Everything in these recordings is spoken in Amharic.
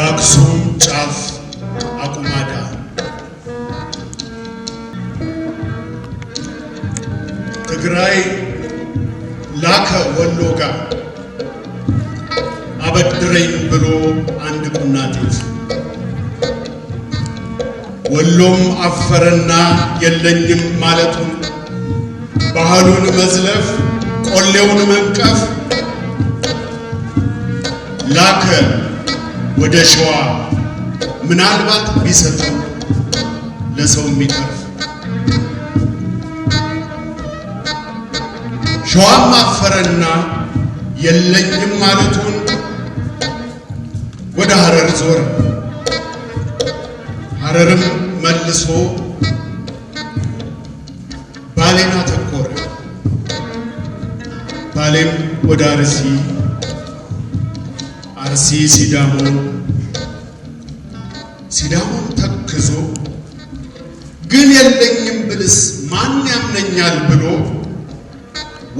የአክሱም ጫፍ አቁማዳ ትግራይ ላከ ወሎ ጋር አበድረኝ ብሎ አንድ ቡና ጤፍ ወሎም አፈረና የለኝም ማለቱን ባህሉን መዝለፍ ቆሌውን መንቀፍ ላከ ወደ ሸዋ ምናልባት ቢሰጠው ለሰው የሚተርፍ ሸዋም አፈረና የለኝም ማለቱን ወደ ሐረር ዞር ሐረርም መልሶ ባሌን አተኮረ ባሌም ወደ አርሲ ሲዳሞን ተክዞ ግን የለኝም ብልስ ማን ያምነኛል ብሎ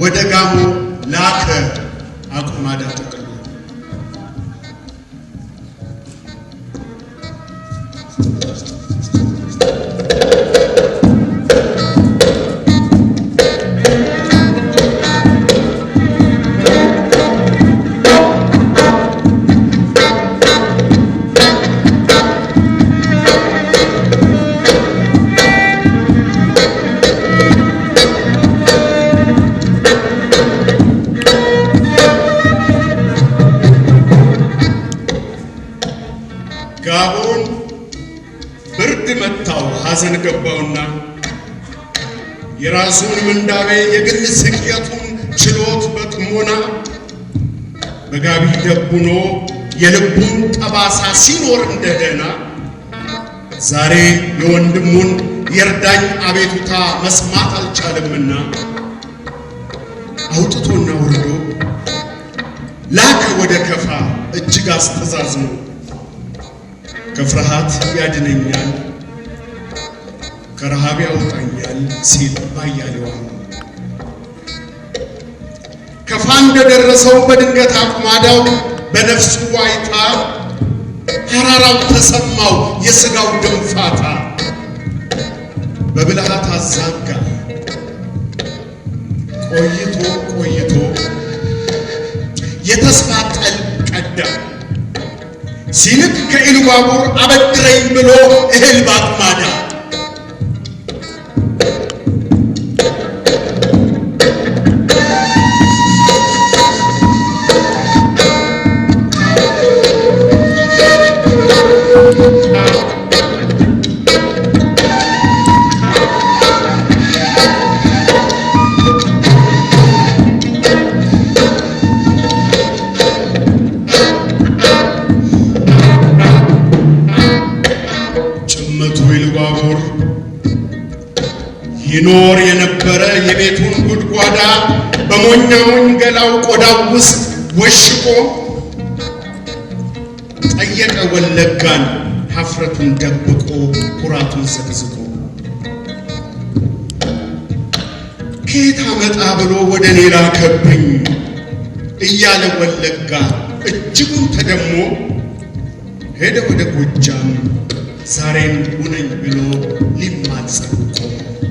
ወደ ጋሞ ላከ አቁማዳ ተቀሎ ጋቦን ብርድ መታው ሐዘን ገባውና የራሱን ምንዳቤ የግል ስቅየቱን ችሎት በጥሞና በጋቢ ደቡኖ የልቡን ጠባሳ ሲኖር እንደደና ዛሬ የወንድሙን የርዳኝ አቤቱታ መስማት አልቻለምና አውጥቶና ወርዶ ላከ ወደ ከፋ እጅግ አስተዛዝኖ ከፍርሃት ያድነኛል ከረሃብ ያወጣኛል ሲል ባያሌው ከፋ እንደደረሰው በድንገት አቁማዳው በነፍሱ ዋይታ ሐራራው ተሰማው የሥጋው ድንፋታ በብልሃት አዛጋ ቆይቶ የተስፋ ጠል ቀዳ ሲልክ ከኢሉባቡር አበድረኝ ብሎ እህል ባቁማዳ ይኖር የነበረ የቤቱን ጉድጓዳ በሞኛውን ገላው ቆዳው ውስጥ ወሽቆ ጠየቀ ወለጋን ሀፍረቱን ደብቆ ኩራቱን ዘግዝቆ ከየት አመጣ ብሎ ወደ እኔ ላከብኝ እያለ ወለጋ እጅጉን ተደሞ ሄደ ወደ ጎጃም ዛሬን ሁነኝ ብሎ ሊማጸን ቆሞ